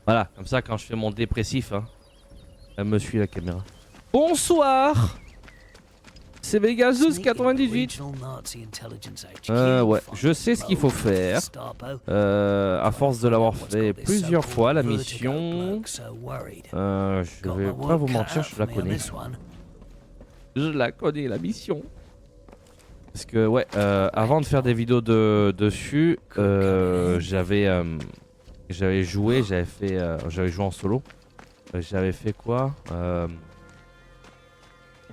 Voilà, comme ça quand je fais mon dépressif, hein, elle me suit la caméra. Bonsoir. C'est Vegas1298. Ouais, je sais ce qu'il faut faire. À force de l'avoir fait plusieurs fois, la mission... je vais pas vous mentir, je la connais. Je la connais, la mission. Parce que, ouais, avant de faire des vidéos dessus, j'avais joué, j'avais joué en solo. J'avais fait quoi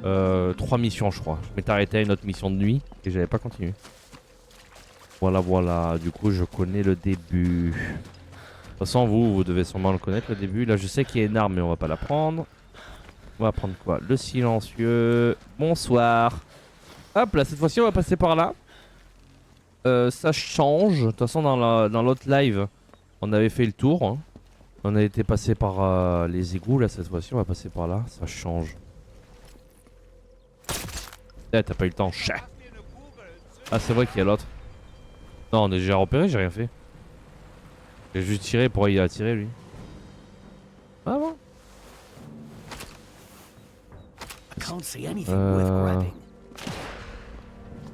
3 missions, je crois. Je m'étais arrêté à une autre mission de nuit et j'avais pas continué. Voilà, voilà. Du coup, je connais le début. De toute façon, vous devez sûrement le connaître, le début. Là, je sais qu'il y a une arme, mais on va pas la prendre. On va prendre quoi? Le silencieux. Bonsoir. Hop là, cette fois-ci, on va passer par là. Ça change. De toute façon, dans l'autre live, on avait fait le tour. Hein. On a été passé par les égouts. Là, cette fois-ci, on va passer par là. Ça change. Eh, t'as pas eu le temps. Chat. Ah, c'est vrai qu'il y a l'autre. Non, on est déjà repéré, j'ai rien fait. J'ai juste tiré pour y attirer lui. Ah bon.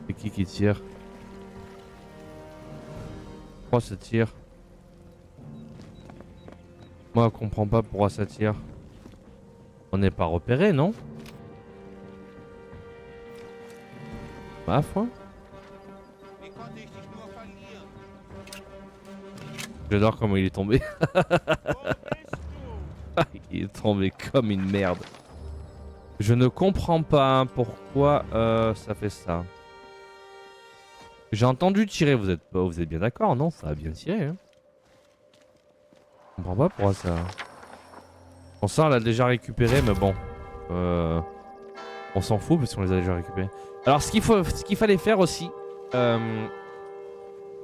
C'est qui tire? Pourquoi ça tire? Moi je comprends pas pourquoi ça tire. On n'est pas repéré, non? Ma foi. J'adore comment il est tombé. Il est tombé comme une merde. Je ne comprends pas pourquoi ça fait ça. J'ai entendu tirer, vous êtes bien d'accord, non? Ça a bien tiré, hein. Je comprends pas pourquoi ça... Bon, ça on l'a déjà récupéré, mais bon. On s'en fout parce qu'on les a déjà récupérés. Alors ce qu'il fallait faire aussi,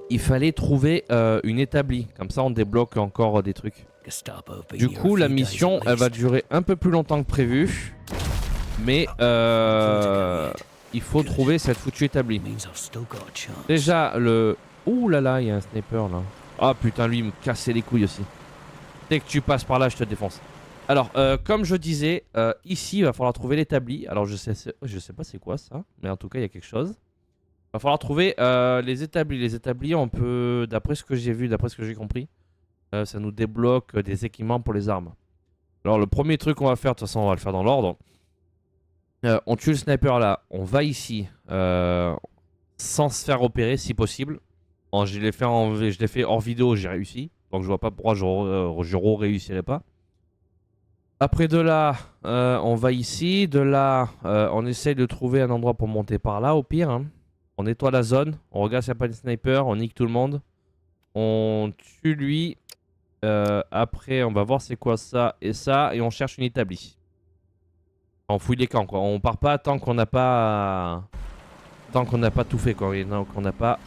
il fallait trouver une établie. Comme ça on débloque encore des trucs. Du coup la mission elle va durer un peu plus longtemps que prévu. Mais il faut trouver cette foutue établie. Déjà le... Ouh là là, il y a un sniper là. Ah putain, lui il me cassait les couilles aussi. Dès que tu passes par là je te défonce. Alors comme je disais, ici il va falloir trouver l'établi. Alors je sais pas c'est quoi ça, mais en tout cas il y a quelque chose. Il va falloir trouver les établis. Les établis on peut, d'après ce que j'ai vu, d'après ce que j'ai compris, ça nous débloque des équipements pour les armes. Alors le premier truc qu'on va faire, de toute façon on va le faire dans l'ordre. On tue le sniper là, on va ici sans se faire repérer si possible. Bon, je l'ai fait hors vidéo, j'ai réussi. Donc je vois pas pourquoi je réussirais pas. Après de là, on va ici. De là, on essaye de trouver un endroit pour monter par là au pire. Hein. On nettoie la zone, on regarde s'il n'y a pas de sniper, on nique tout le monde. On tue lui. Après, on va voir c'est quoi ça et ça. Et on cherche une établie. On fouille les camps quoi. On part pas tant qu'on n'a pas... Tant qu'on n'a pas tout fait quoi. Tant qu'on n'a pas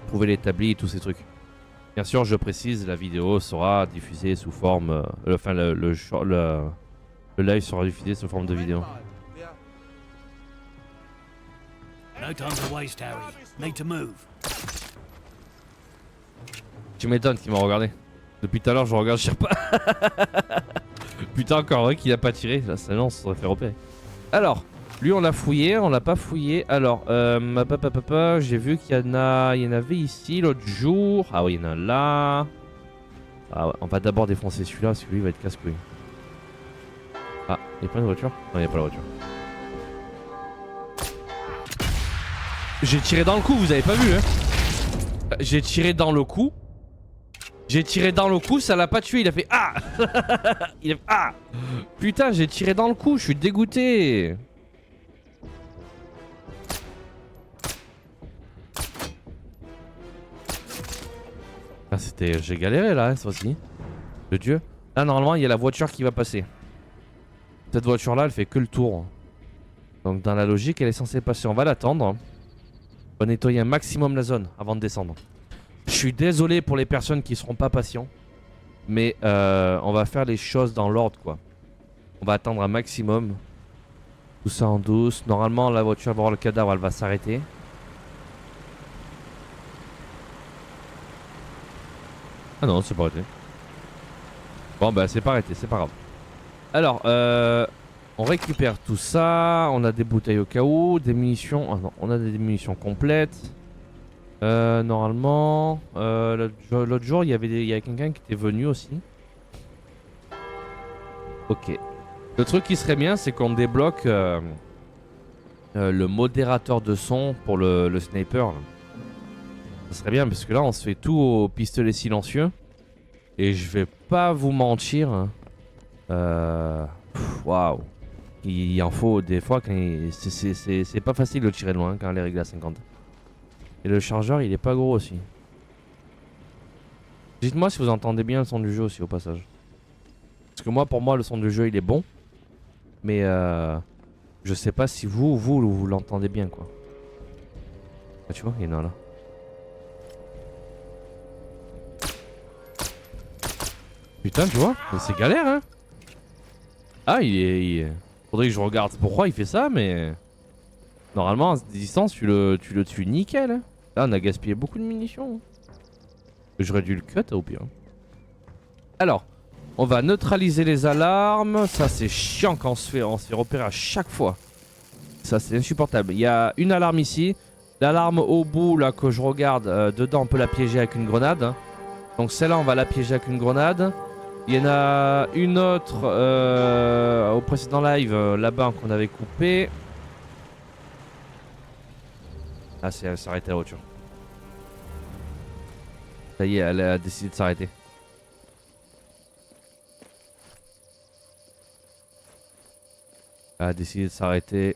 trouvé l'établi et tous ces trucs. Bien sûr, je précise, la vidéo sera diffusée sous forme... enfin, le live sera diffusé sous forme de vidéo. Tu m'étonnes qu'il m'a regardé. Depuis tout à l'heure, je regarde, je sais pas. Putain, encore vrai qu'il a pas tiré. Là, sinon, on se serait fait repérer. Alors, lui, on l'a fouillé, on l'a pas fouillé. Alors, j'ai vu qu'il y en avait ici l'autre jour. Ah oui, il y en a là. Ah ouais, on va d'abord défoncer celui-là parce que lui, il va être casse-couille. Ah, il y a pas de voiture? Non, il n'y a pas la voiture. J'ai tiré dans le cou, vous avez pas vu, hein? J'ai tiré dans le cou. J'ai tiré dans le cou, ça l'a pas tué, il a fait ah. Il a fait ah. Putain, j'ai tiré dans le cou, je suis dégoûté. Ah, c'était... J'ai galéré là, cette fois-ci. De Dieu. Là, normalement, il y a la voiture qui va passer. Cette voiture-là, elle fait que le tour. Donc, dans la logique, elle est censée passer. On va l'attendre. On va nettoyer un maximum la zone avant de descendre. Je suis désolé pour les personnes qui seront pas patients. Mais on va faire les choses dans l'ordre quoi. On va attendre un maximum. Tout ça en douce. Normalement la voiture va voir le cadavre, elle va s'arrêter. Ah non, c'est pas arrêté. Bon bah c'est pas arrêté, c'est pas grave. Alors, on récupère tout ça. On a des bouteilles au cas où, des munitions. Ah non, on a des munitions complètes. Normalement, l'autre jour, il y avait quelqu'un qui était venu aussi. Ok. Le truc qui serait bien, c'est qu'on débloque le modérateur de son pour le sniper. Là. Ça serait bien parce que là, on se fait tout au pistolet silencieux. Et je vais pas vous mentir. Waouh. Il en faut des fois quand c'est pas facile de tirer de loin quand elle est réglée à 50. Et le chargeur il est pas gros aussi. Dites-moi si vous entendez bien le son du jeu aussi au passage. Parce que moi pour moi le son du jeu il est bon. Mais je sais pas si vous l'entendez bien quoi. Ah, tu vois il y en a là. Putain tu vois c'est galère hein. Ah faudrait que je regarde pourquoi il fait ça mais... Normalement à cette distance tu le tues nickel hein. Là on a gaspillé beaucoup de munitions. J'aurais dû le cut au pire. Alors, on va neutraliser les alarmes. Ça c'est chiant quand on se fait repérer à chaque fois. Ça c'est insupportable. Il y a une alarme ici. L'alarme au bout là que je regarde, dedans on peut la piéger avec une grenade. Hein. Donc celle-là on va la piéger avec une grenade. Il y en a une autre au précédent live là-bas qu'on avait coupé. Ah c'est s'arrêter la voiture. Ça y est, elle a décidé de s'arrêter. Elle a décidé de s'arrêter.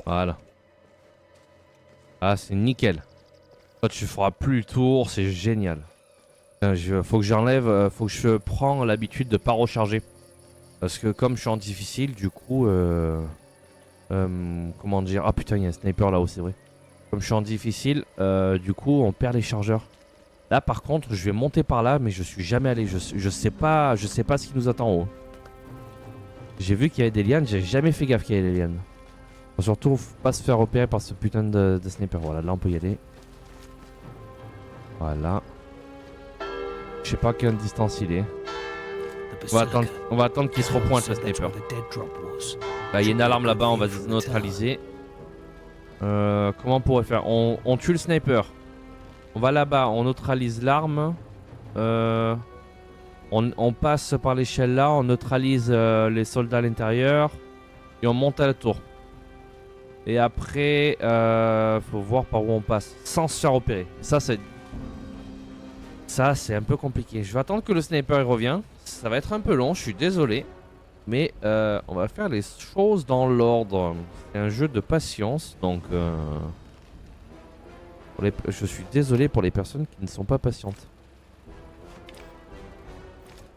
Voilà. Ah c'est nickel. Toi tu feras plus le tour, c'est génial. Faut que j'enlève, faut que je prends l'habitude de pas recharger. Parce que comme je suis en difficile, du coup... comment dire... Ah putain, il y a un sniper là-haut, c'est vrai. Comme je suis en difficile, du coup, on perd les chargeurs. Là, par contre, je vais monter par là, mais je suis jamais allé. Je sais pas ce qui nous attend en haut. J'ai vu qu'il y avait des lianes, j'ai jamais fait gaffe qu'il y avait des lianes. Faut surtout pas se faire repérer par ce putain de sniper. Voilà, là on peut y aller. Voilà. Je sais pas à quelle distance il est. On va attendre qu'il se repointe le sniper. Là il y a une alarme là-bas, on va se neutraliser. Comment on pourrait faire on tue le sniper. On va là-bas, on neutralise l'arme. On passe par l'échelle là, on neutralise les soldats à l'intérieur. Et on monte à la tour. Et après, faut voir par où on passe. Sans se faire opérer. Ça c'est un peu compliqué. Je vais attendre que le sniper il revient. Ça va être un peu long, je suis désolé. Mais on va faire les choses dans l'ordre. C'est un jeu de patience. Donc je suis désolé pour les personnes qui ne sont pas patientes.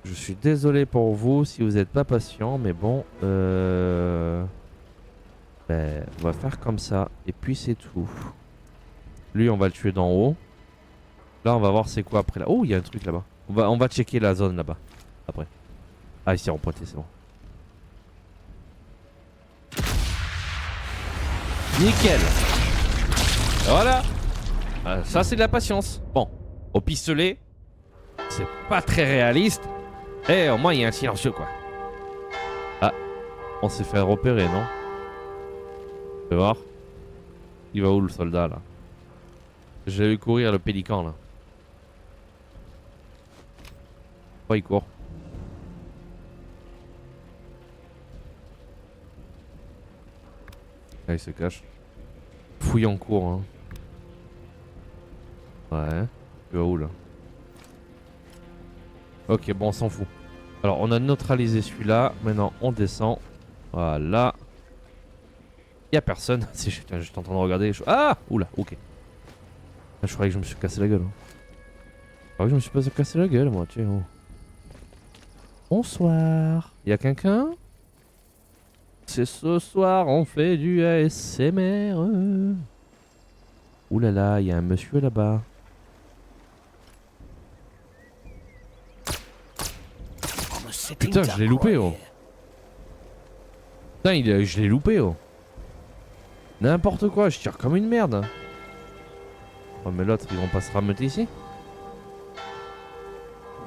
Je suis désolé pour vous si vous n'êtes pas patient. Mais bon, ben, on va faire comme ça. Et puis c'est tout. Lui on va le tuer d'en haut. Là on va voir c'est quoi après là. Oh il y a un truc là-bas. On va checker la zone là-bas. Après. Ah ici on pointé c'est bon. Nickel. Voilà. Ça c'est de la patience. Bon. Au pistolet. C'est pas très réaliste. Eh au moins il y a un silencieux quoi. Ah. On s'est fait repérer non? Je vais voir. Il va où le soldat là? J'ai vu courir le pélican là. Oh il court. Là il se cache. Fouille en cours hein. Ouais. Tu vas où là? Ok bon on s'en fout. Alors on a neutralisé celui-là. Maintenant on descend. Voilà. Y'a personne. Putain j'étais en train de regarder les choses. Ah oula ok. Je croyais que je me suis cassé la gueule. Hein. Je croyais que je me suis pas cassé la gueule moi tiens. Oh. Bonsoir. Y'a quelqu'un? C'est ce soir on fait du ASMR. Ouh là là, il y a un monsieur là-bas. Putain, je l'ai loupé oh. Putain, je l'ai loupé oh. N'importe quoi, je tire comme une merde. Oh mais l'autre, ils vont pas se rameuter ici? Je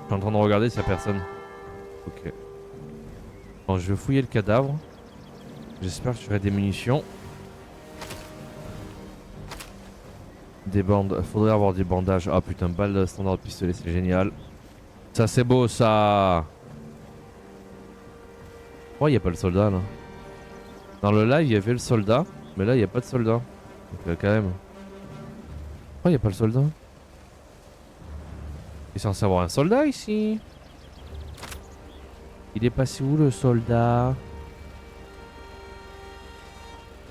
suis en train de regarder s'il y a personne. Ok. Bon, je vais fouiller le cadavre. J'espère que j'aurai des munitions. Des bandes. Faudrait avoir des bandages. Ah putain, balle standard de pistolet, c'est génial. Ça c'est beau ça. Oh, il n'y a pas le soldat là. Dans le live, il y avait le soldat. Mais là, il n'y a pas de soldat. Donc quand même. Oh, il n'y a pas le soldat. Il est censé avoir un soldat ici. Il est passé où le soldat?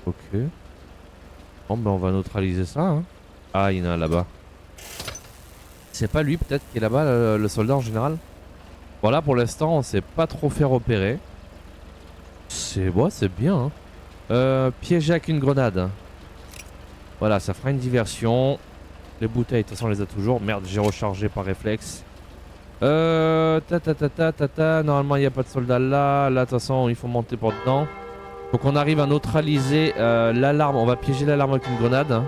Ok. Bon ben on va neutraliser ça hein. Ah il y en a un là-bas. C'est pas lui peut-être qui est là-bas le soldat en général. Voilà pour l'instant on s'est pas trop fait repérer. C'est bon, c'est bien hein. Piéger avec une grenade. Voilà ça fera une diversion. Les bouteilles de toute façon on les a toujours. Merde j'ai rechargé par réflexe. Normalement il n'y a pas de soldat là. Là de toute façon il faut monter pour dedans. Faut qu'on arrive à neutraliser l'alarme. On va piéger l'alarme avec une grenade hein.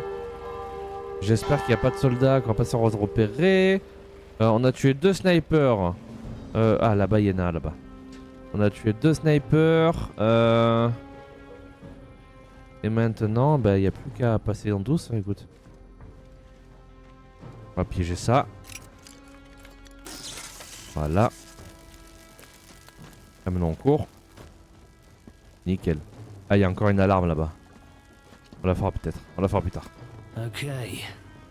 J'espère qu'il n'y a pas de soldats, qu'on va pas se repérer. On a tué 2 snipers. Ah là-bas il y en a là-bas. On a tué 2 snipers. Et maintenant bah il n'y a plus qu'à passer en douce hein, écoute. On va piéger ça. Voilà. Ah maintenant on court. Nickel. Ah il y a encore une alarme là-bas. On la fera peut-être. On la fera plus tard. Okay,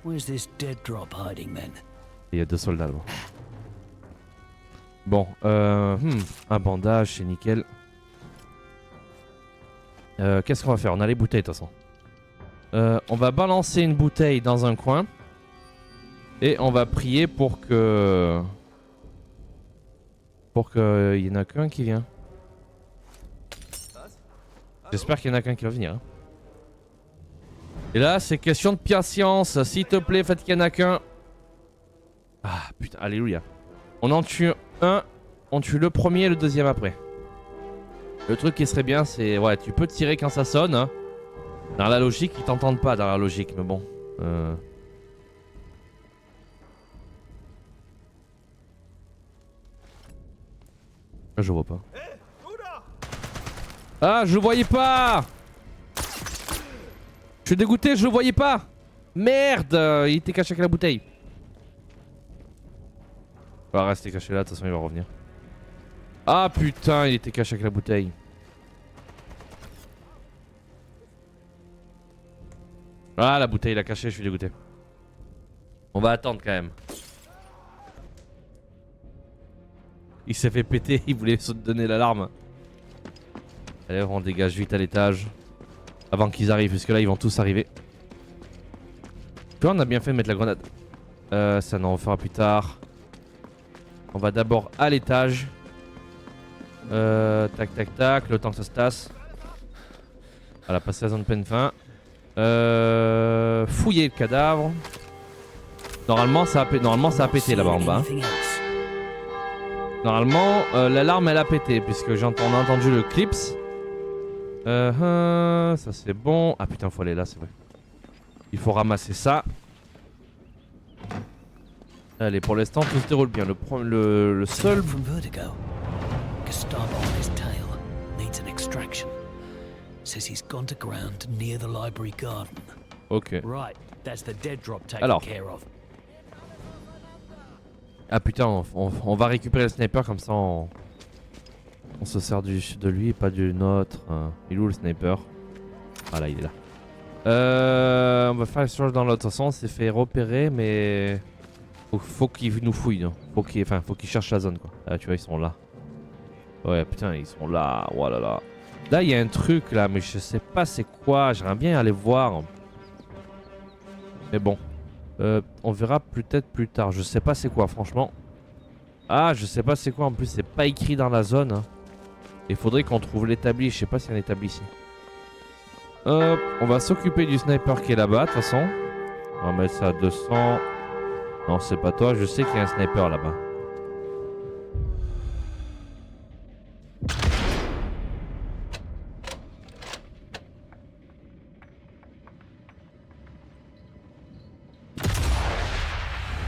where's this dead drop hiding then? Il y a 2 soldats là-bas. Bon, un bandage, c'est nickel. Qu'est-ce qu'on va faire? On a les bouteilles de toute façon. On va balancer une bouteille dans un coin. Et on va prier pour que... il y en a qu'un qui vient. J'espère qu'il y en a qu'un qui va venir. Hein. Et là, c'est question de patience. S'il te plaît, faites qu'il y en a qu'un. Ah putain, alléluia. On en tue un. On tue le premier et le deuxième après. Le truc qui serait bien, c'est... Ouais, tu peux tirer quand ça sonne. Hein. Dans la logique, ils t'entendent pas dans la logique. Mais bon. Je vois pas. Ah, je le voyais pas! Je suis dégoûté, je le voyais pas! Merde! Il était caché avec la bouteille. Il va rester caché là, de toute façon il va revenir. Ah putain, il était caché avec la bouteille. Ah la bouteille il a caché, je suis dégoûté. On va attendre quand même. Il s'est fait péter, il voulait se donner l'alarme. Allez, on dégage vite à l'étage. Avant qu'ils arrivent, parce que là ils vont tous arriver. Puis on a bien fait de mettre la grenade. Ça non, on fera plus tard. On va d'abord à l'étage. Tac tac tac, le temps que ça se tasse. Voilà, passer la zone peine fin. Fouiller le cadavre. Normalement ça a pété là-bas en bas. Hein. Normalement l'alarme elle a pété puisque on a entendu le clips. Ça c'est bon. Ah putain faut aller là c'est vrai. Il faut ramasser ça. Allez pour l'instant tout se déroule bien. Le seul... Ok. Alors. Ah putain on va récupérer le sniper comme ça on se sert de lui et pas d'une autre. Il est où le sniper? Ah là il est là. On va faire le search dans l'autre sens. On s'est fait repérer mais faut qu'il nous fouille. Non faut qu'il cherche la zone quoi. Ah tu vois ils sont là. Ouais putain ils sont là. Oh là là. Là il y a un truc là mais je sais pas c'est quoi. J'aimerais bien aller voir. Mais bon. On verra peut-être plus tard. Je sais pas c'est quoi franchement. Ah je sais pas c'est quoi en plus c'est pas écrit dans la zone. Hein. Il faudrait qu'on trouve l'établi. Je sais pas s'il y a un établi ici. Hop, on va s'occuper du sniper qui est là-bas de toute façon. On va mettre ça à 200. Non c'est pas toi. Je sais qu'il y a un sniper là-bas.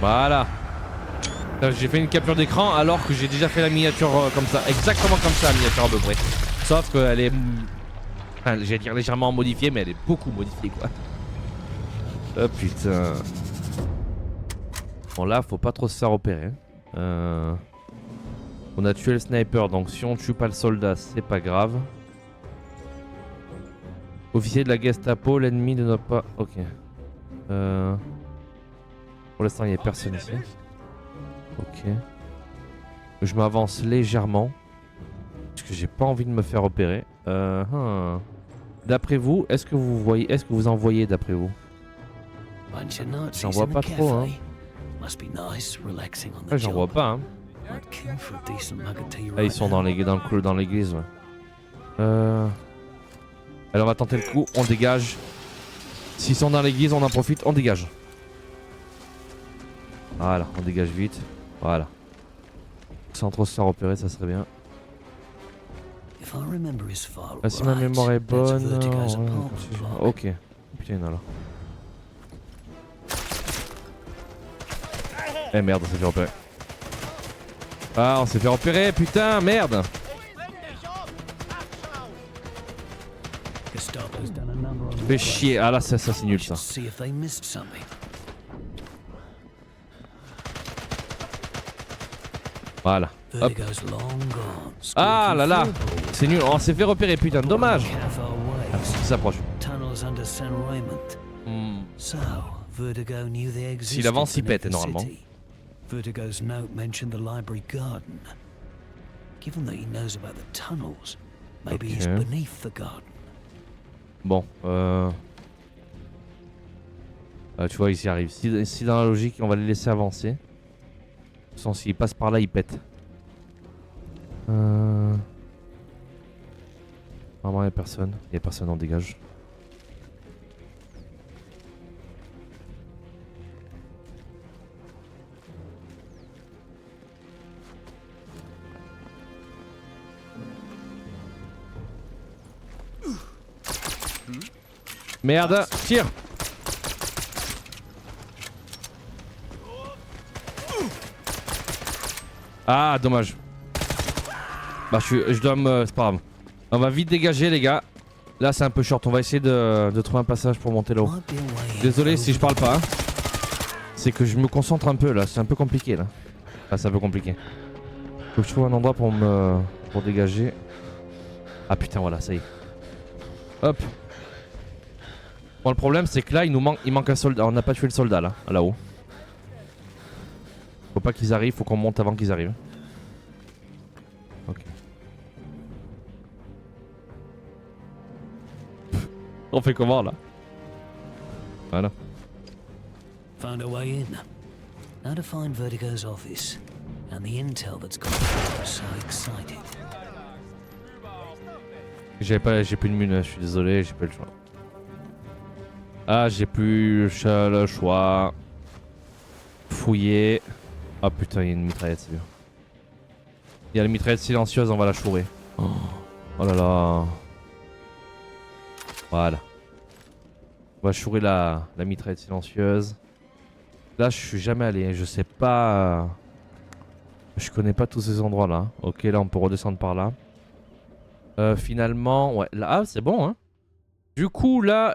Voilà. J'ai fait une capture d'écran alors que j'ai déjà fait la miniature comme ça. Exactement comme ça la miniature à peu près. Sauf qu'elle est... Enfin, j'allais dire légèrement modifiée mais elle est beaucoup modifiée quoi. Oh putain. Bon là faut pas trop se faire opérer. On a tué le sniper donc si on tue pas le soldat c'est pas grave. Officier de la Gestapo, l'ennemi ne doit pas... Ok. Pour l'instant il n'y a personne ici. Ok. Je m'avance légèrement. Parce que j'ai pas envie de me faire opérer. D'après vous, est-ce que vous voyez... Est-ce que vous en voyez d'après vous? J'en vois pas trop hein. Ouais, j'en vois pas hein. Ah, ils sont dans l'église ouais. Alors on va tenter le coup, on dégage. S'ils sont dans l'église, on en profite, on dégage. Voilà, on dégage vite. Voilà. Sans trop se faire repérer, ça serait bien. Ah, si ma mémoire est bonne... Ok. Putain, là. Eh merde, on s'est fait repérer. Ah, on s'est fait repérer, putain, merde. Fais chier. Ah là, ça c'est nul ça. Voilà. Hop. Ah là là. C'est nul. On s'est fait repérer, putain. Dommage. Ah, il s'approche. S'il avance, il pète normalement. Vertigo's note mentioned the library garden. Given that he knows about the tunnels, maybe he's beneath the garden. Bon, tu vois, ils y arrivent. Si dans la logique, on va les laisser avancer. De toute façon, s'ils passent par là, ils pètent. Vraiment, il n'y a personne. Il n'y a personne, on dégage. Merde, tire. Ah, dommage. Bah, je dois me... C'est pas grave. On va vite dégager, les gars. Là, c'est un peu short. On va essayer de trouver un passage pour monter là-haut. Désolé si je parle pas. Hein. C'est que je me concentre un peu, là. C'est un peu compliqué, là. Ah, c'est un peu compliqué. Faut que je trouve un endroit pour dégager. Ah, putain, voilà, ça y est. Hop. Bon, le problème c'est que là il manque un soldat. On n'a pas tué le soldat là-haut. Faut pas qu'ils arrivent, faut qu'on monte avant qu'ils arrivent. Ok. On fait comment là? Voilà. Found a way in. Now to find Vertigo's office and the intel that's got me so excited. J'ai plus de mine, je suis désolé, j'ai pas le choix. Ah, j'ai plus le choix. Fouiller. Ah putain, il y a une mitraillette, c'est bien. Il y a la mitraillette silencieuse, on va la chourer. Oh là là. Voilà. On va chourer la mitraillette silencieuse. Là, je suis jamais allé, je sais pas. Je connais pas tous ces endroits là. Ok, là on peut redescendre par là. Finalement, ouais, là, ah, c'est bon, hein. Du coup, là,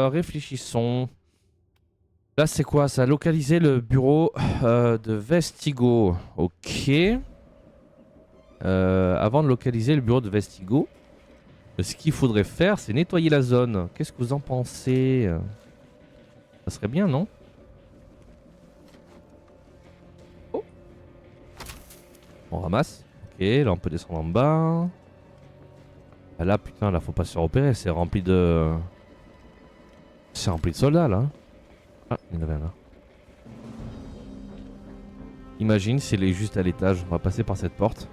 réfléchissons. Là, c'est quoi ça? Localiser le bureau de Vestigo. Ok. Avant de localiser le bureau de Vestigo, ce qu'il faudrait faire, c'est nettoyer la zone. Qu'est-ce que vous en pensez? Ça serait bien, non? Oh. On ramasse. Ok, là, on peut descendre en bas. Ah là putain, là faut pas se repérer, c'est rempli de... C'est rempli de soldats là. Ah, il y en avait un là. Imagine s'il est juste à l'étage, on va passer par cette porte.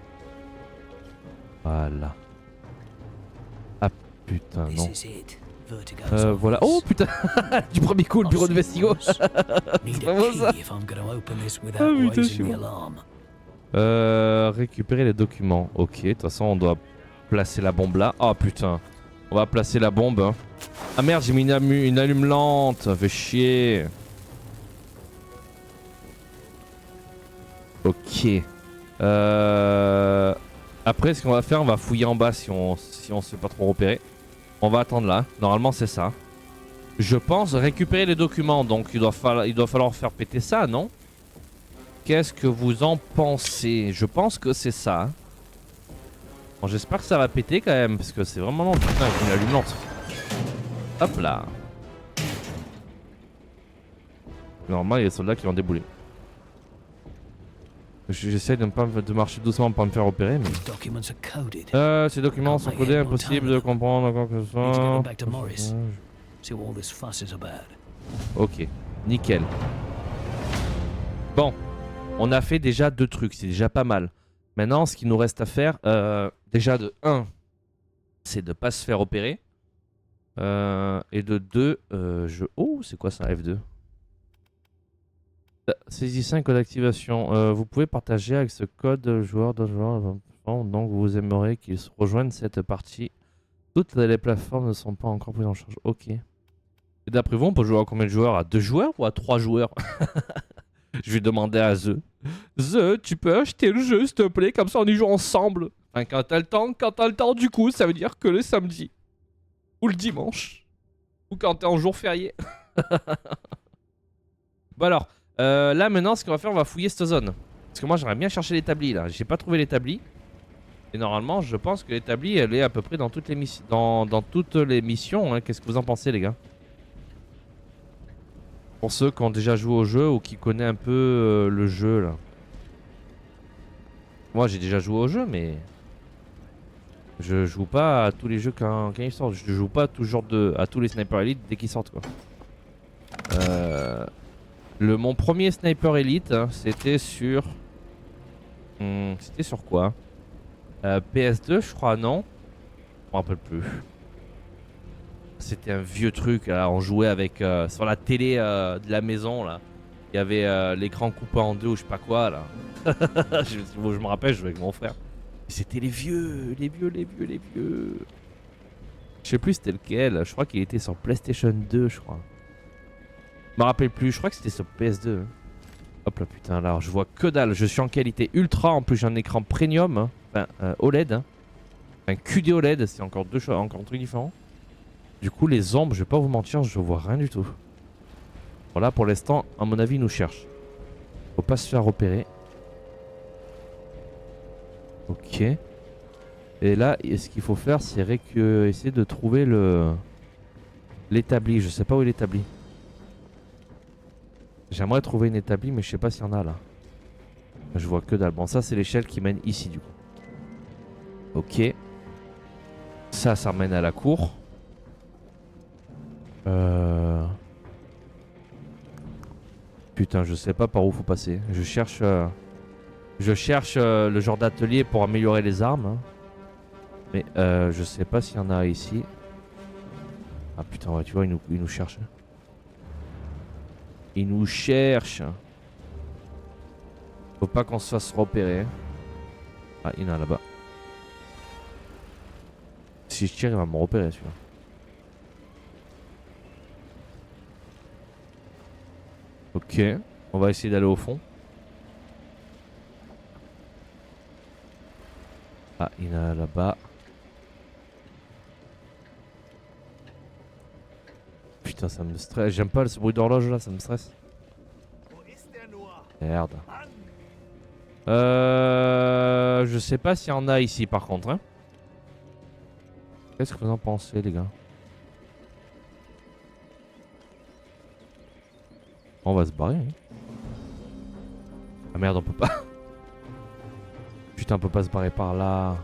Voilà. Ah putain, non. Voilà. Oh putain. Du premier coup, le bureau de Vestigo. C'est pas bon ça. Ah putain, je suis bon. Récupérer les documents. Ok, de toute façon on doit placer la bombe là. Oh putain. On va placer la bombe. Ah merde, j'ai mis une allume lente. Fait chier. Ok. Après, ce qu'on va faire, on va fouiller en bas si on se fait pas trop repérer. On va attendre là. Normalement, c'est ça. Je pense récupérer les documents. Donc, il doit falloir faire péter ça, non? Qu'est-ce que vous en pensez? Je pense que c'est ça. Bon, j'espère que ça va péter quand même. Parce que c'est vraiment long. Putain, une allumante. Hop là. Normalement, il y a des soldats qui vont débouler. J'essaie de marcher doucement pour pas me faire repérer. Mais... ces documents sont codés, impossible de comprendre quoi que ce soit. Ok, nickel. Bon, on a fait déjà 2 trucs, c'est déjà pas mal. Maintenant, ce qu'il nous reste à faire, déjà de 1, c'est de pas se faire opérer. Et de 2, oh, c'est quoi ça, F2? Saisissez un code d'activation. Vous pouvez partager avec ce code joueur d'autres joueurs. Donc vous aimeriez qu'ils rejoignent cette partie. Toutes les plateformes ne sont pas encore prises en charge. Ok. Et d'après vous, on peut jouer à combien de joueurs? À 2 joueurs ou à 3 joueurs? Je vais demander à The. The, tu peux acheter le jeu s'il te plaît? Comme ça on y joue ensemble. Enfin, quand t'as le temps du coup, ça veut dire que le samedi. Ou le dimanche. Ou quand t'es en jour férié. Bon alors. Là maintenant ce qu'on va faire, on va fouiller cette zone. Parce que moi j'aimerais bien chercher l'établi là. J'ai pas trouvé l'établi. Et normalement je pense que l'établi elle est à peu près dans toutes les missions. Dans toutes les missions hein. Qu'est-ce que vous en pensez les gars? Pour ceux qui ont déjà joué au jeu ou qui connaissent un peu le jeu là. Moi j'ai déjà joué au jeu mais... Je joue pas à tous les jeux quand ils sortent. Je joue pas toujours à tous les Sniper Elite dès qu'ils sortent quoi. Mon premier Sniper Elite, hein, c'était sur... c'était sur quoi? PS2 je crois, non? Je me rappelle plus. C'était un vieux truc, là, on jouait avec... sur la télé de la maison, là. Il y avait l'écran coupé en 2 ou je sais pas quoi, là. je me rappelle, je jouais avec mon frère. C'était les vieux. Je sais plus c'était lequel, je crois qu'il était sur PlayStation 2, je crois. Je me rappelle plus, je crois que c'était sur PS2. Hop là putain, alors je vois que dalle, je suis en qualité ultra, en plus j'ai un écran premium, hein. Enfin OLED, hein. Un QD OLED, c'est encore deux choses, encore un truc différent. Du coup les ombres, je vais pas vous mentir, je vois rien du tout. Voilà pour l'instant, à mon avis ils nous cherchent. Faut pas se faire repérer. Ok. Et là, ce qu'il faut faire, c'est essayer de trouver l'établi, je sais pas où est l'établi. J'aimerais trouver une établie mais je sais pas s'il y en a là. Je vois que dalle. Bon ça c'est l'échelle qui mène ici du coup. Ok. Ça mène à la cour. Putain je sais pas par où faut passer. Je cherche le genre d'atelier pour améliorer les armes. Hein. Mais je sais pas s'il y en a ici. Ah putain ouais tu vois il nous cherche. Il nous cherche. Faut pas qu'on se fasse repérer. Ah, il y en a là-bas. Si je tire, il va me repérer celui-là. Ok. On va essayer d'aller au fond. Ah, il y en a là-bas. Putain, ça me stresse. J'aime pas ce bruit d'horloge là, ça me stresse. Merde. Je sais pas s'il y en a ici par contre. Hein. Qu'est-ce que vous en pensez les gars? On va se barrer. Hein. Ah merde, on peut pas. Putain, on peut pas se barrer par là.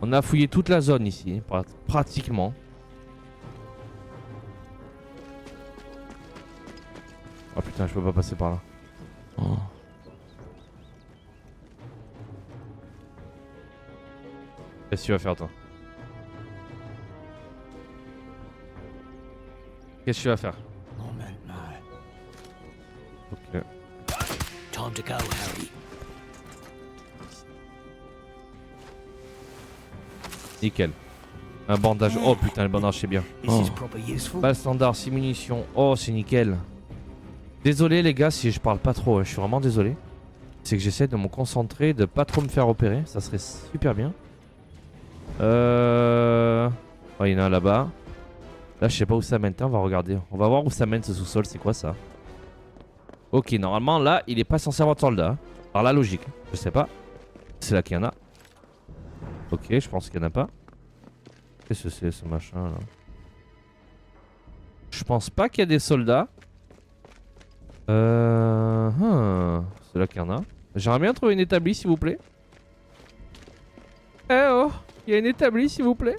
On a fouillé toute la zone ici, pratiquement. Oh putain, je peux pas passer par là. Oh. Qu'est-ce que tu vas faire toi? Qu'est-ce que tu vas faire? Ok. Time to go, Harry. Nickel. Un bandage. Oh putain, le bandage c'est bien. Oh. Balle standard, 6 munitions. Oh, c'est nickel. Désolé les gars si je parle pas trop, hein. Je suis vraiment désolé. C'est que j'essaie de me concentrer, de pas trop me faire opérer. Ça serait super bien. Oh, il y en a un là-bas. Là, je sais pas où ça mène. On va regarder. On va voir où ça mène ce sous-sol. C'est quoi ça? Ok, normalement, là, il est pas censé avoir de soldats. Hein. Par la logique. Je sais pas. C'est là qu'il y en a. Ok, je pense qu'il y en a pas. Qu'est-ce que c'est ce machin là? Je pense pas qu'il y a des soldats. C'est là qu'il y en a. J'aimerais bien trouver une établie s'il vous plaît. Eh oh, il y a une établie s'il vous plaît.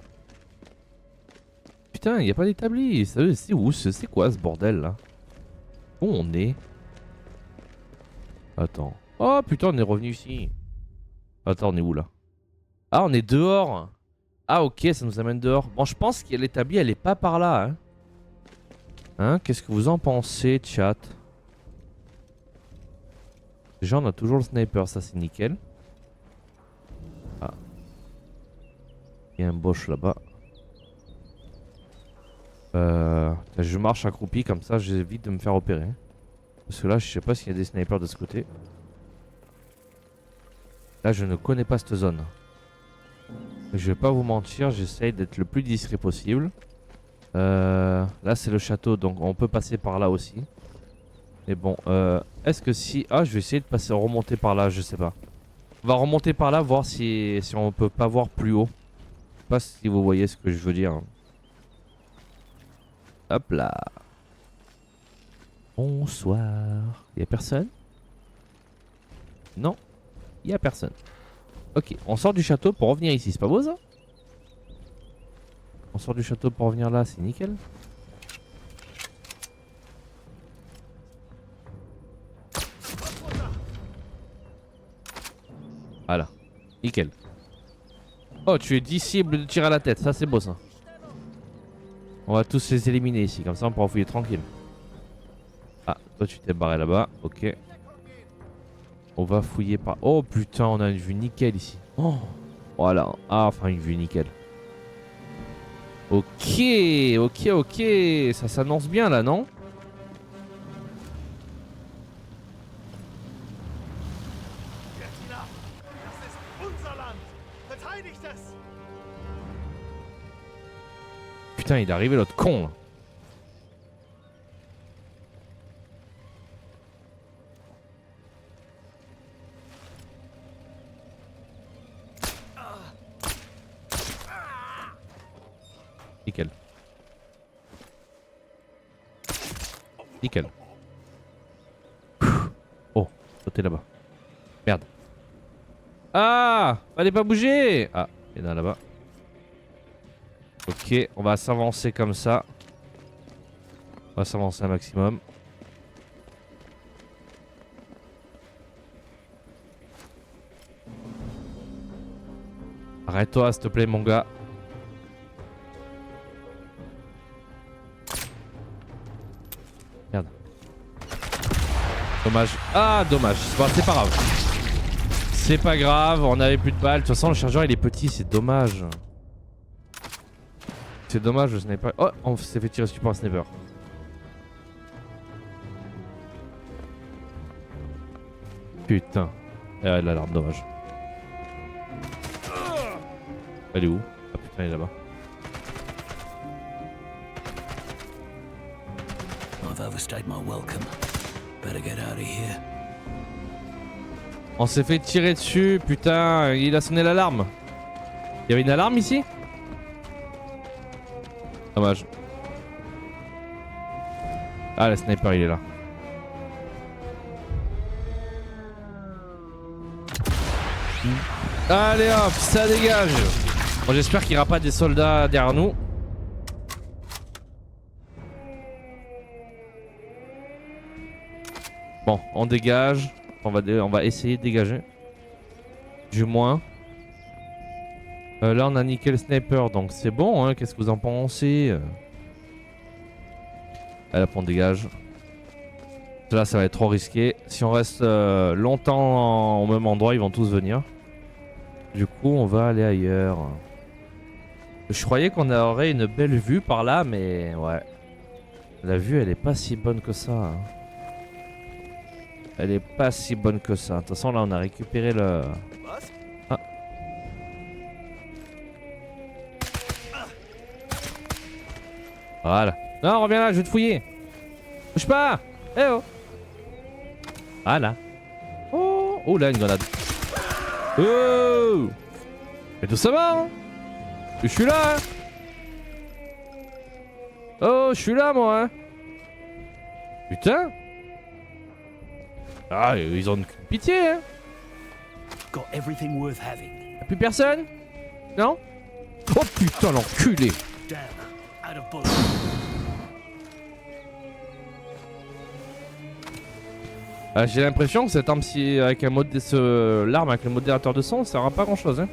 Putain, il n'y a pas d'établi. C'est où? C'est quoi ce bordel là? Où on est? Attends. Oh putain, on est revenu ici. Attends, on est où là? Ah, on est dehors. Ah ok, ça nous amène dehors. Bon, je pense que l'établi, elle est pas par là. Hein, qu'est-ce que vous en pensez, chat? Déjà, on a toujours le sniper, ça c'est nickel. Ah. Il y a un Bosch là-bas. Je marche accroupi comme ça, j'évite de me faire opérer. Parce que là, je sais pas s'il y a des snipers de ce côté. Là, je ne connais pas cette zone. Je vais pas vous mentir, j'essaye d'être le plus discret possible. Là, c'est le château, donc on peut passer par là aussi. Mais bon, est-ce que si... Ah, je vais essayer de passer, remonter par là, je sais pas. On va remonter par là, voir si on peut pas voir plus haut. Je sais pas si vous voyez ce que je veux dire. Hop là. Bonsoir. Y'a personne? Non, y'a personne. Ok, on sort du château pour revenir ici, c'est pas beau ça? On sort du château pour revenir là, c'est nickel. Voilà, nickel. Oh, tu es 10 cibles de tir à la tête, ça c'est beau ça. On va tous les éliminer ici, comme ça on pourra fouiller tranquille. Ah, toi tu t'es barré là-bas, ok. On va fouiller par... Oh putain, on a une vue nickel ici. Oh, voilà, ah, enfin une vue nickel. Ok, ok, ok, ça s'annonce bien là, non? Putain, il est arrivé l'autre con là. Nickel. Nickel. Oh, sauter là-bas. Merde. Ah, fallait pas bouger. Ah, il y en a là-bas. Ok, on va s'avancer comme ça. On va s'avancer un maximum. Arrête-toi, s'il te plaît, mon gars. Merde. Dommage. Ah, dommage. Bon, c'est pas grave. C'est pas grave, on avait plus de balles. De toute façon, le chargeur il est petit, c'est dommage. C'est dommage, le sniper. Oh, on s'est fait tirer dessus par un sniper. Putain. Ah, il a l'air dommage. Elle est où? Ah putain, il est là-bas. On s'est fait tirer dessus, putain, il a sonné l'alarme. Il y avait une alarme ici? Dommage. Ah, le sniper il est là. Allez hop, ça dégage. Bon, j'espère qu'il n'y aura pas des soldats derrière nous. Bon, on dégage. On va essayer de dégager. Du moins. Là, on a niqué le sniper, donc c'est bon. Hein. Qu'est-ce que vous en pensez? Allez, hop, on dégage. Là, ça va être trop risqué. Si on reste longtemps au même endroit, ils vont tous venir. Du coup, on va aller ailleurs. Je croyais qu'on aurait une belle vue par là, mais ouais. La vue, elle est pas si bonne que ça. Hein. Elle est pas si bonne que ça. De toute façon là on a récupéré le... Ah. Voilà. Non, reviens là, je vais te fouiller. Bouge pas. Eh oh. Voilà. Oh, oh là une grenade. Oh. Mais tout ça va hein. Je suis là hein. Oh, je suis là moi hein. Putain. Ah, ils ont pitié hein. Got everything worth having. Y'a plus personne? Non? Oh putain l'enculé. Damn, out of bullets. J'ai l'impression que cette arme si avec un mode l'arme avec le modérateur de son ça sert à pas grand chose hein.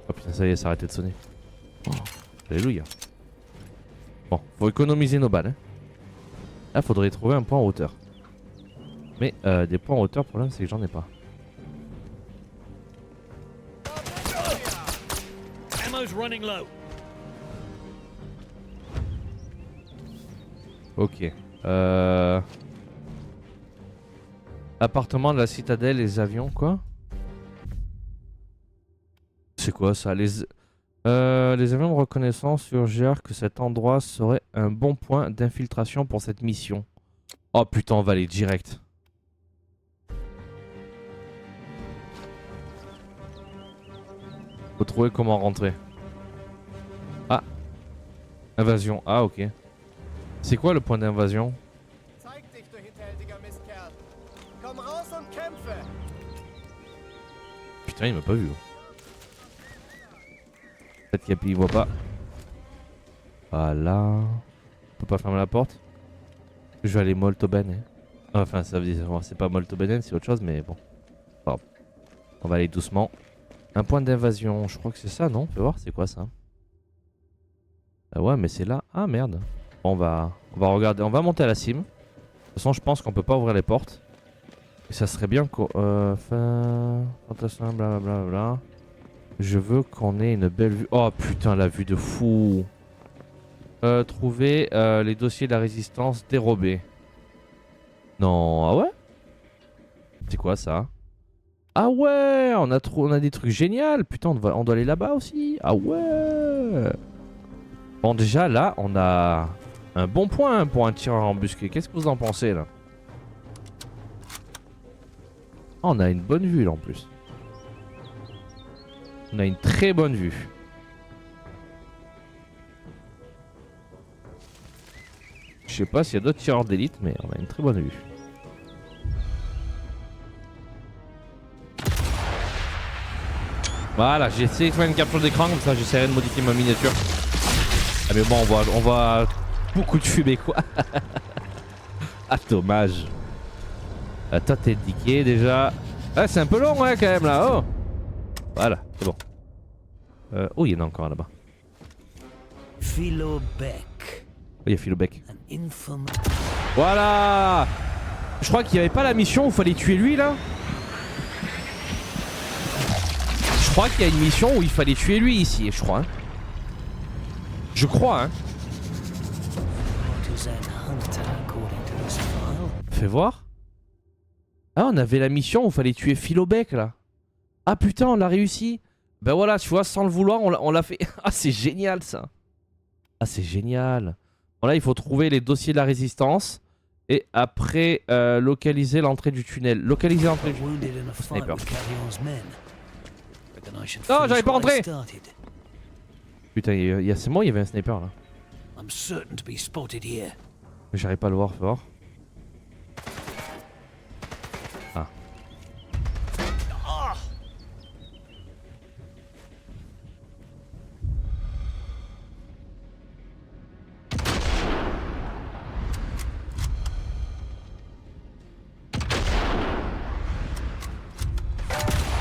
Oh putain ça y est ça a arrêté de sonner. Oh, alléluia. Bon faut économiser nos balles hein. Là faudrait trouver un point en hauteur. Mais des points en hauteur, le problème c'est que j'en ai pas. Ok. Appartement de la citadelle, les avions, quoi? C'est quoi ça? Les avions de reconnaissance suggèrent que cet endroit serait un bon point d'infiltration pour cette mission. Oh putain, on va aller direct. Faut trouver comment rentrer. Ah. Invasion. Ah ok. C'est quoi le point d'invasion? Putain il m'a pas vu. Peut-être qu'il voit pas. Voilà. On peut pas fermer la porte. Je vais aller molto bene. Enfin ça veut dire c'est pas molto bene c'est autre chose mais bon. On va aller doucement. Un point d'invasion, je crois que c'est ça, non? On peut voir, c'est quoi ça? Ouais, mais c'est là. Ah merde. Bon, on va regarder, on va monter à la cime. De toute façon, je pense qu'on peut pas ouvrir les portes. Et ça serait bien qu'on... blablabla. Je veux qu'on ait une belle vue. Oh putain, la vue de fou. Trouver les dossiers de la résistance dérobés. Non, ah ouais? C'est quoi ça? Ah ouais, on a des trucs géniaux. Putain, on doit aller là-bas aussi. Ah ouais. Bon, déjà là, on a un bon point pour un tireur embusqué. Qu'est-ce que vous en pensez là? Oh, on a une bonne vue là en plus. On a une très bonne vue. Je sais pas s'il y a d'autres tireurs d'élite, mais on a une très bonne vue. Voilà, j'ai essayé de faire une capture d'écran, comme ça j'essaierai de modifier ma miniature. Ah mais bon, on voit beaucoup de fumée quoi. Ah dommage. Toi t'es niqué déjà. Ah c'est un peu long ouais quand même là, oh. Voilà, c'est bon. Oh il y en a encore là-bas. Philobec. Oh il y a Philobec. Voilà. Je crois qu'il n'y avait pas la mission où il fallait tuer lui là. Je crois qu'il y a une mission où il fallait tuer lui ici, je crois. Hein. Je crois, hein. Fais voir. Ah, on avait la mission où il fallait tuer Philobec là. Ah putain, on l'a réussi. Ben voilà, tu vois, sans le vouloir, on l'a fait. Ah, c'est génial ça. Ah, c'est génial. Bon, là, il faut trouver les dossiers de la résistance. Et après, localiser l'entrée du tunnel. Localiser l'entrée du tunnel. Sniper. Non, j'avais pas rentré. Putain, c'est moi, il y avait un sniper là. J'arrive pas à le voir fort. Ah.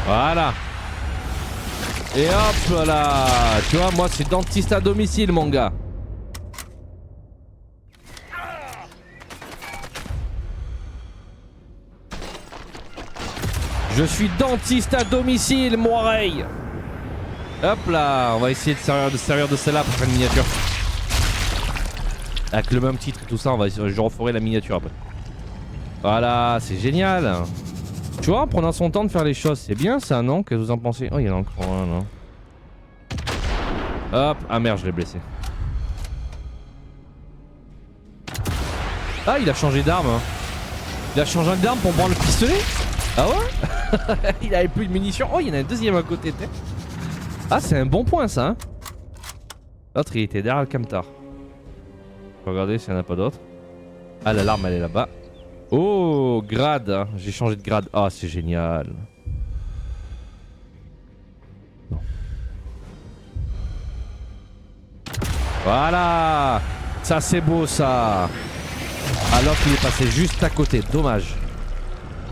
Voilà. Et hop là. Tu vois, moi c'est dentiste à domicile mon gars. Je suis dentiste à domicile, mon oreille. Hop là, on va essayer de servir de celle-là pour faire une miniature. Avec le même titre et tout ça, je referai la miniature après. Voilà, c'est génial. Tu vois, en prenant son temps de faire les choses, c'est bien ça, non? Qu'est-ce que vous en pensez? Oh, il y en a encore un, non? Hop, ah merde, je l'ai blessé. Ah, il a changé d'arme. Hein. Il a changé d'arme pour prendre le pistolet? Ah ouais? Il avait plus de munitions. Oh, il y en a un deuxième à côté. Ah, c'est un bon point ça. Hein. L'autre, il était derrière le camtar. Regardez s'il n'y en a pas d'autres. Ah, l'alarme, elle est là-bas. Oh, grade. Hein. J'ai changé de grade. Ah, c'est génial. Non. Voilà. Ça, c'est beau ça. Alors qu'il est passé juste à côté, dommage.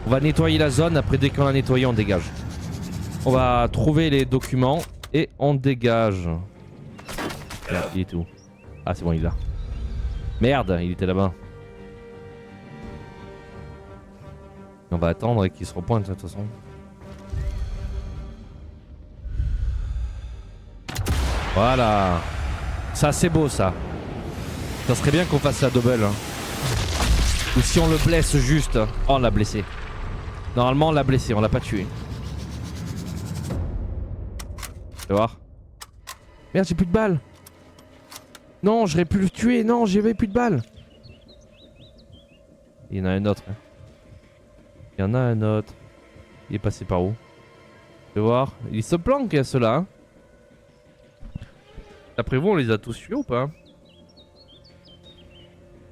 On va nettoyer la zone, après dès qu'on a nettoyé on dégage. On va trouver les documents et on dégage. Merde, il est où? Ah c'est bon, il est là. Merde, il était là-bas. On va attendre qu'il se repointe de toute façon. Voilà. Ça c'est beau ça. Ça serait bien qu'on fasse la double. Hein. Ou si on le blesse juste. Oh, on l'a blessé. Normalement, on l'a blessé, on l'a pas tué. Tu vas voir. Merde, j'ai plus de balles. Non, j'aurais pu le tuer. Non, j'avais plus de balles. Il y en a un autre. Hein. Il y en a un autre. Il est passé par où? Tu vas voir. Il se planque, ceux-là. Hein. D'après vous, on les a tous tués ou pas?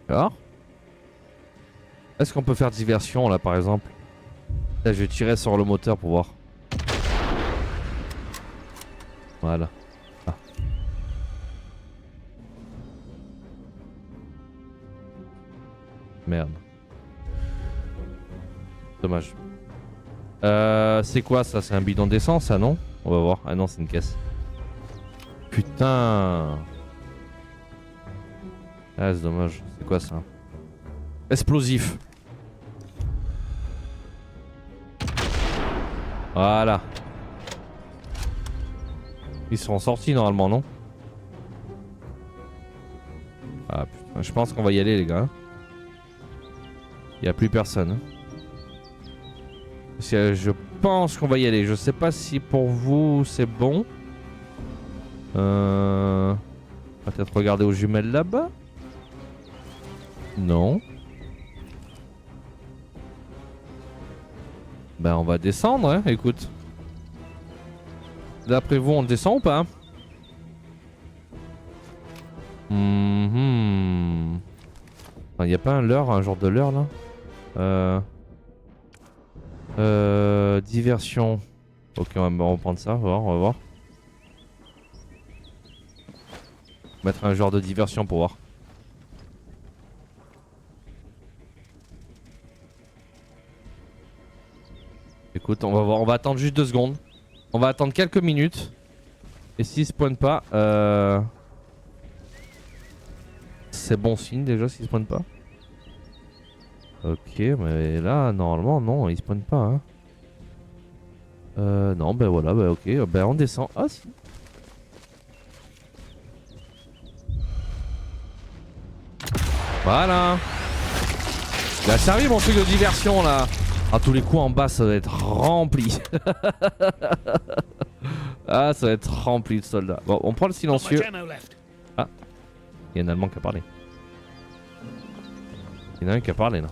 Alors? Est-ce qu'on peut faire diversion là par exemple? Là je vais tirer sur le moteur pour voir. Voilà. Ah. Merde. Dommage. C'est quoi ça? C'est un bidon d'essence ça non? On va voir. Ah non c'est une caisse. Putain. Ah c'est dommage. C'est quoi ça? Explosif. Voilà. Ils seront sortis normalement, non? Ah putain, je pense qu'on va y aller les gars. Il n'y a plus personne. Hein. Je pense qu'on va y aller. Je sais pas si pour vous c'est bon. Peut-être regarder aux jumelles là-bas. Non. Ben on va descendre hein, écoute. D'après vous on descend ou pas? Il n'y a pas un leurre, un genre de leurre là diversion. Ok on va reprendre ça, on va voir. Mettre un genre de diversion pour voir. Écoute, on va voir, on va attendre juste 2 secondes. On va attendre quelques minutes. Et s'il se pointe pas, c'est bon signe déjà s'il se pointe pas. Ok, mais là normalement non, il se pointe pas. Hein. Non, ben voilà, ben ok, ben on descend. Ah si. Voilà. Il a servi mon truc de diversion là. À tous les coups en bas ça va être rempli. Ah ça va être rempli de soldats. Bon on prend le silencieux. Ah il y a un allemand qui a parlé. Il y en a un qui a parlé là.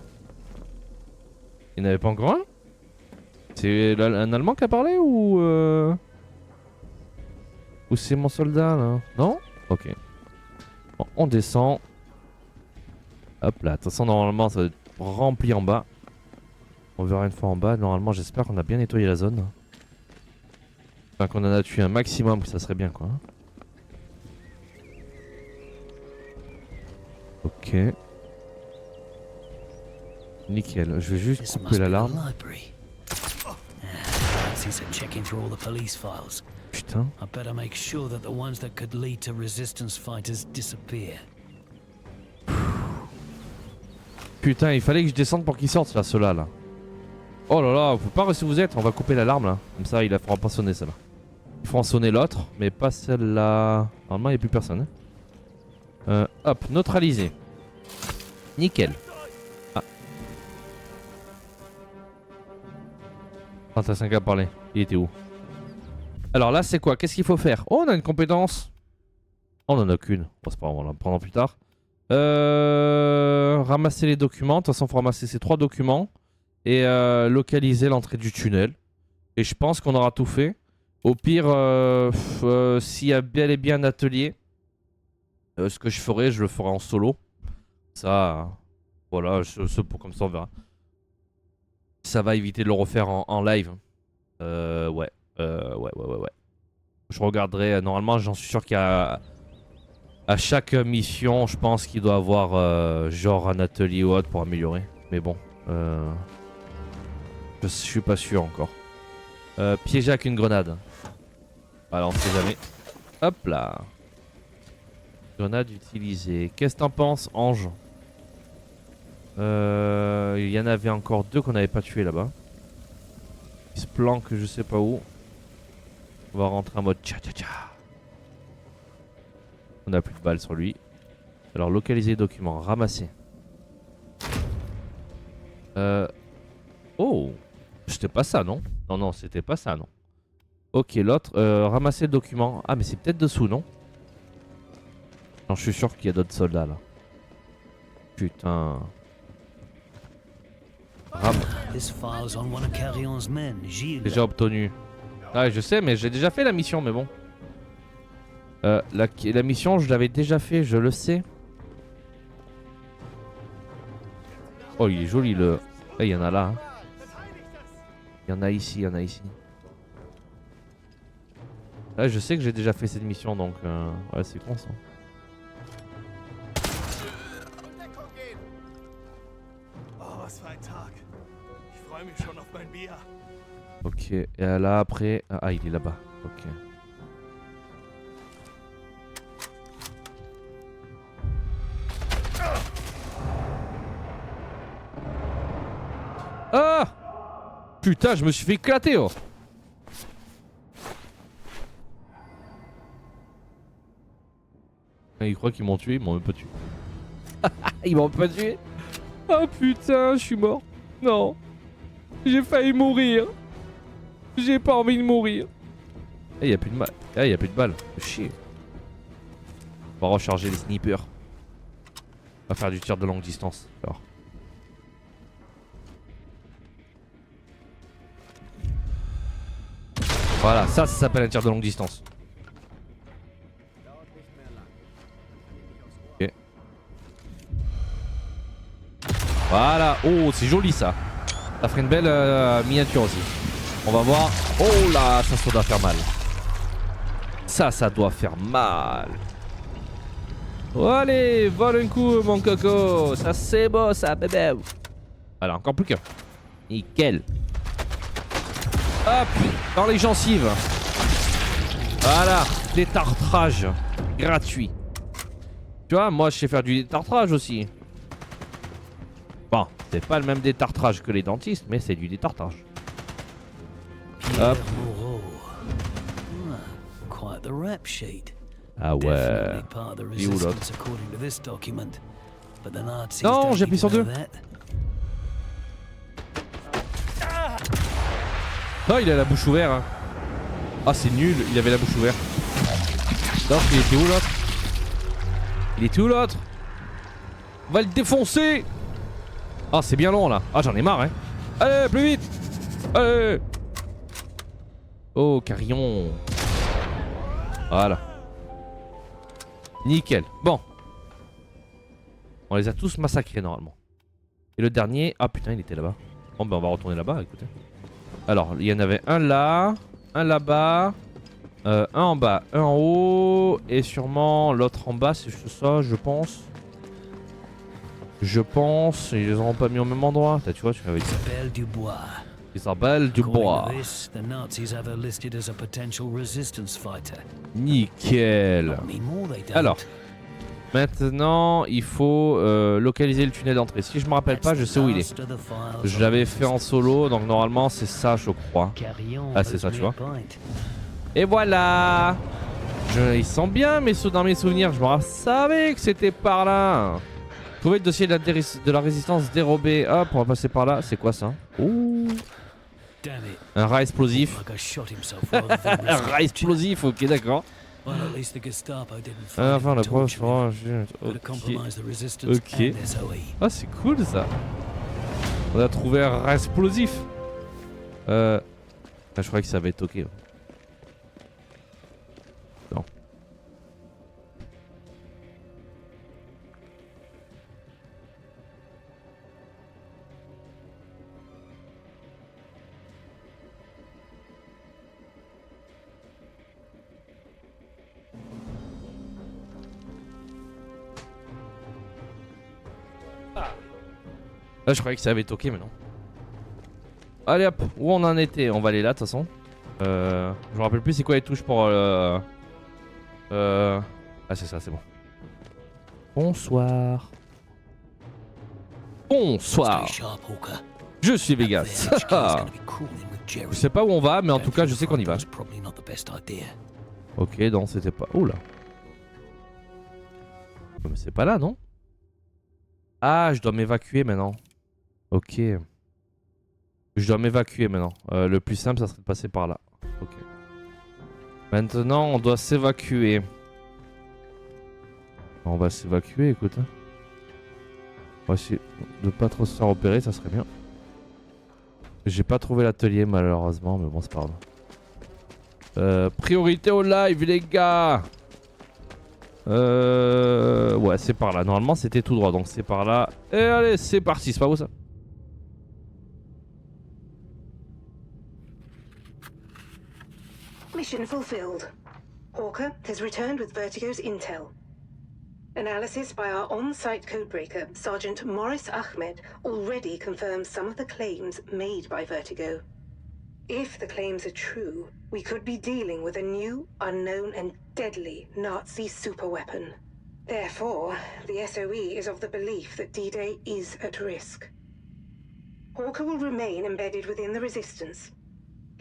Il n'y en avait pas encore un? C'est un allemand qui a parlé ou c'est mon soldat là? Non? Ok. Bon, on descend. Hop là, de toute façon normalement ça va être rempli en bas. On verra une fois en bas. Normalement j'espère qu'on a bien nettoyé la zone. Enfin qu'on en a tué un maximum, que ça serait bien quoi. Ok. Nickel, je vais juste couper l'alarme. Putain. Putain, il fallait que je descende pour qu'il sorte là, ceux-là là. Oh là là, faut pas rester où vous êtes, on va couper l'alarme là. Comme ça, il la fera pas sonner celle-là. Il fera sonner l'autre, mais pas celle-là. Normalement, il n'y a plus personne. Hein. Hop, neutraliser. Nickel. Ah. Fantassin a parlé. Il était où? Alors là, c'est quoi? Qu'est-ce qu'il faut faire? Oh, on a une compétence. Oh, on en a qu'une. Bon, c'est pas grave, on la prendra plus tard. Ramasser les documents. De toute façon, il faut ramasser ces 3 documents. Et localiser l'entrée du tunnel. Et je pense qu'on aura tout fait. Au pire, s'il y a bel et bien un atelier, ce que je le ferai en solo. Ça, voilà, comme ça on verra. Ça va éviter de le refaire en live. Ouais. Je regarderai, normalement j'en suis sûr qu'il y a... À chaque mission, je pense qu'il doit avoir genre un atelier ou autre pour améliorer. Mais bon, je suis pas sûr encore. Piéger avec une grenade. Alors on sait jamais. Hop là. Grenade utilisée. Qu'est-ce que t'en penses, Ange? Il y en avait encore 2 qu'on n'avait pas tué là-bas. Il se planque je sais pas où. On va rentrer en mode tcha tcha tcha. On a plus de balles sur lui. Alors localiser les documents, ramasser. Oh, c'était pas ça non? Non, c'était pas ça non. Ok, l'autre, ramasser le document. Ah mais c'est peut-être dessous non? Non, je suis sûr qu'il y a d'autres soldats là. Putain. Déjà obtenu. Ah je sais mais j'ai déjà fait la mission mais bon. La mission je l'avais déjà fait, je le sais. Oh il est joli le... il y en a là. Hein. Il y en a ici, il y en a ici. Là je sais que j'ai déjà fait cette mission donc ouais c'est con ça. Ok, et là après... Ah il est là-bas, ok. Ah! Putain, je me suis fait éclater oh! Ils croient qu'ils m'ont tué, ils m'ont même pas tué. Ils m'ont pas tué. Oh putain, je suis mort. Non. J'ai failli mourir. J'ai pas envie de mourir. Eh, y'a plus de balles. Eh, y'a plus de balles. Chier. On va recharger les snipers. On va faire du tir de longue distance. Alors. Voilà, ça s'appelle un tir de longue distance. Ok. Voilà. Oh, c'est joli ça. Ça ferait une belle miniature aussi. On va voir. Oh là, ça doit faire mal. Ça doit faire mal. Oh, allez, vole un coup mon coco. Ça c'est beau ça, bébé. Voilà, encore plus qu'un. Nickel. Hop, dans les gencives. Voilà, détartrage gratuit. Tu vois, moi je sais faire du détartrage aussi. Bon, c'est pas le même détartrage que les dentistes, mais c'est du détartrage. Hop. Ah ouais. Et où l'autre? Non, j'ai appuyé sur 2. Oh, il a la bouche ouverte. Hein. Ah, c'est nul, il avait la bouche ouverte. Non, il était où l'autre? Il était où l'autre? On va le défoncer. Ah, c'est bien long là. Ah, j'en ai marre, hein. Allez, plus vite. Allez. Oh, carillon. Voilà. Nickel. Bon. On les a tous massacrés normalement. Et le dernier... Ah putain, il était là-bas. Bon, ben on va retourner là-bas, écoutez. Alors, il y en avait un là, un là-bas, un en bas, un en haut, et sûrement l'autre en bas, c'est ça, je pense. Je pense, ils les auront pas mis au même endroit. Tu vois, tu m'avais dit. Isabelle Dubois. Nickel. Alors, maintenant, il faut localiser le tunnel d'entrée. Si je me rappelle pas, je sais où il est. Je l'avais fait en solo, donc normalement c'est ça, je crois. Ah, c'est ça, tu vois. Et voilà. Ils sont bien dans mes souvenirs. Je me savais que c'était par là. Trouver le dossier de la résistance dérobé. Hop, on va passer par là. C'est quoi ça? Ouh. Un rat explosif. Un rat explosif, ok, d'accord. Enfin, la preuve sera... Ok. Ah, c'est cool ça. On a trouvé un rat explosif. Ah, je croyais que ça avait été ok. Non. Là, je croyais que ça avait toqué, mais non. Allez hop, où on en était? On va aller là, de toute façon. Je me rappelle plus c'est quoi les touches pour... Ah, c'est ça, c'est bon. Bonsoir. Bonsoir. Je suis Vegas. Je sais pas où on va, mais en tout cas, je sais qu'on y va. Ok, non, c'était pas... Oh là. Mais c'est pas là, non? Ah, je dois m'évacuer maintenant. Ok. Je dois m'évacuer maintenant. Le plus simple, ça serait de passer par là. Ok. Maintenant, on doit s'évacuer. On va s'évacuer, écoute. On va essayer de pas trop se faire opérer, ça serait bien. J'ai pas trouvé l'atelier malheureusement, mais bon, c'est pas grave. Priorité au live, les gars. Ouais, c'est par là. Normalement, c'était tout droit, donc c'est par là. Et allez, c'est parti. C'est pas beau ça? Mission fulfilled. Hawker has returned with Vertigo's intel. Analysis by our on-site codebreaker, Sergeant Morris Ahmed, already confirms some of the claims made by Vertigo. If the claims are true, we could be dealing with a new, unknown and deadly Nazi superweapon. Therefore, the SOE is of the belief that D-Day is at risk. Hawker will remain embedded within the Resistance.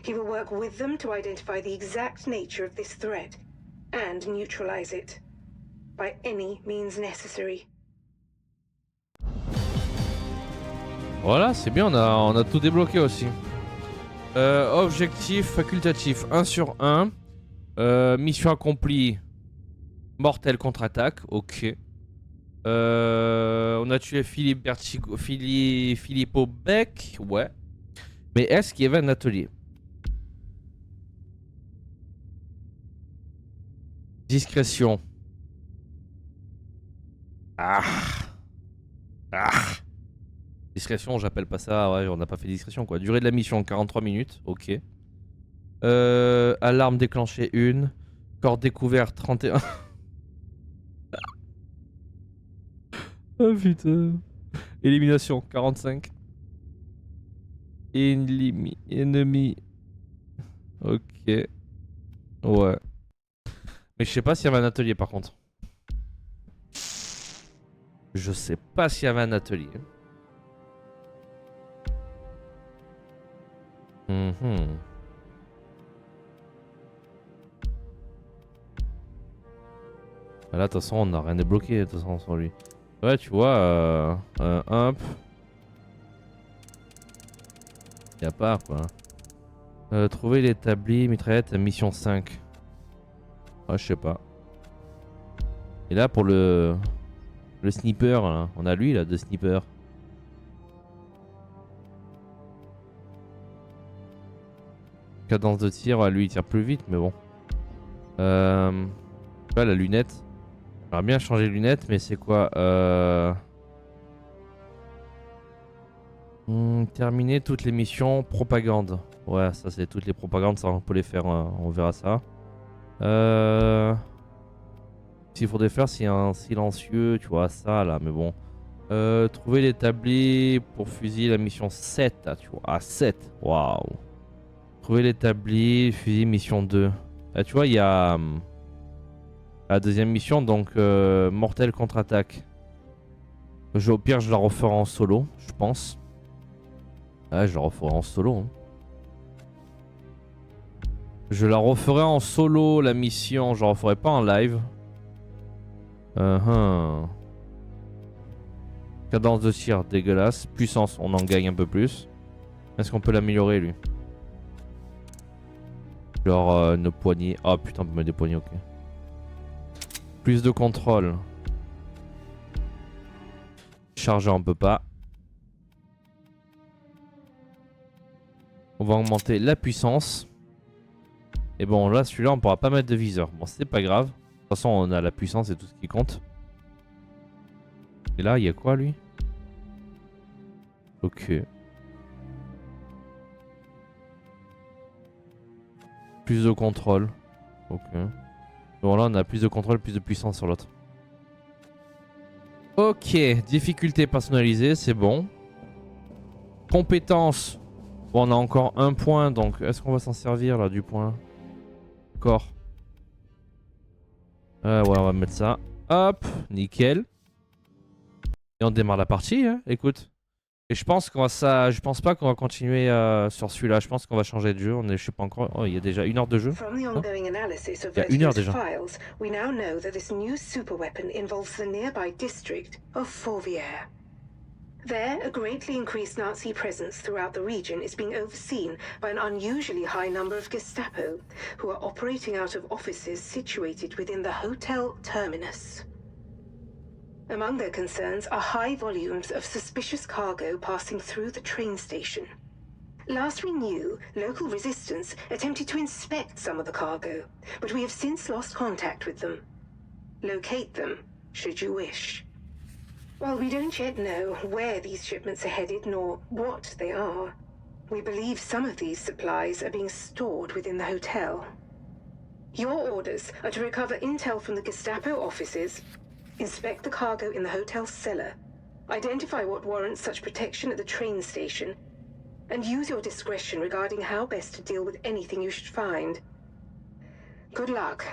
He will work with them to identify the exact nature of this threat and neutralize it by any means necessary. Voilà, c'est bien, on a tout débloqué aussi. Objectif facultatif 1 sur 1. Mission accomplie. Mortel contre-attaque, ok. On a tué Filippo Beck, ouais. Mais est-ce qu'il y avait un atelier? Discrétion. Ah. Discrétion, j'appelle pas ça. Ouais, on n'a pas fait discrétion quoi. Durée de la mission 43 minutes, ok. Alarme déclenchée 1. Corps découvert 31. Oh putain. Élimination 45. Ennemi. Ok. Ouais. Mais je sais pas s'il y avait un atelier par contre. Je sais pas s'il y avait un atelier. Là, de toute façon, on n'a rien débloqué de toute façon sur lui. Ouais, tu vois, hop. Y'a pas quoi. Trouver l'établi, mitraillette, mission 5. Ah, je sais pas. Et là, pour le sniper, là, on a lui là, de sniper. Cadence de tir, lui il tire plus vite, mais bon. Pas la lunette. J'aimerais bien changer de lunette, mais c'est quoi terminer toutes les missions propagande. Ouais, ça c'est toutes les propagandes, ça on peut les faire, on verra ça. S'il faudrait faire, c'est un silencieux, tu vois, ça là, mais bon. Trouver l'établi pour fusil, la mission 7, là, tu vois. Ah, 7, waouh. Trouver l'établi, fusil, mission 2. Là, tu vois, il y a la deuxième mission, donc mortel contre-attaque. Au pire, je la referai en solo, je pense. Ouais, je la referai en solo. Hein. Je la referai en solo, la mission. Je la referai pas en live. Cadence de tir, dégueulasse. Puissance, on en gagne un peu plus. Est-ce qu'on peut l'améliorer lui? Genre nos poignées. Oh putain, on peut mettre des poignées, ok. Plus de contrôle. Charger, on peut pas. On va augmenter la puissance. Et bon, là, celui-là, on pourra pas mettre de viseur. Bon, c'est pas grave. De toute façon, on a la puissance et tout ce qui compte. Et là, il y a quoi, lui? Ok. Plus de contrôle. Ok. Bon, là, on a plus de contrôle, plus de puissance sur l'autre. Ok. Difficulté personnalisée, c'est bon. Compétences. Bon, on a encore un point, donc est-ce qu'on va s'en servir, là, du point? Corps. Ouais, on va mettre ça. Hop, nickel. Et on démarre la partie, hein, écoute. Et je pense qu'on va je pense pas qu'on va continuer sur celui-là. Je pense qu'on va changer de jeu. On est, je sais pas encore. Oh, il y a déjà 1 heure de jeu. From the ongoing analysis of Il y a 1 heure Vertigo's déjà. files, we now know that this new superweapon involves the nearby district of Fourvière. There, a greatly increased Nazi presence throughout the region is being overseen by an unusually high number of Gestapo, who are operating out of offices situated within the Hotel Terminus. Among their concerns are high volumes of suspicious cargo passing through the train station. Last we knew, local resistance attempted to inspect some of the cargo, but we have since lost contact with them. Locate them, should you wish. While we don't yet know where these shipments are headed nor what they are, we believe some of these supplies are being stored within the hotel. Your orders are to recover intel from the Gestapo offices, inspect the cargo in the hotel's cellar, identify what warrants such protection at the train station, and use your discretion regarding how best to deal with anything you should find. Good luck.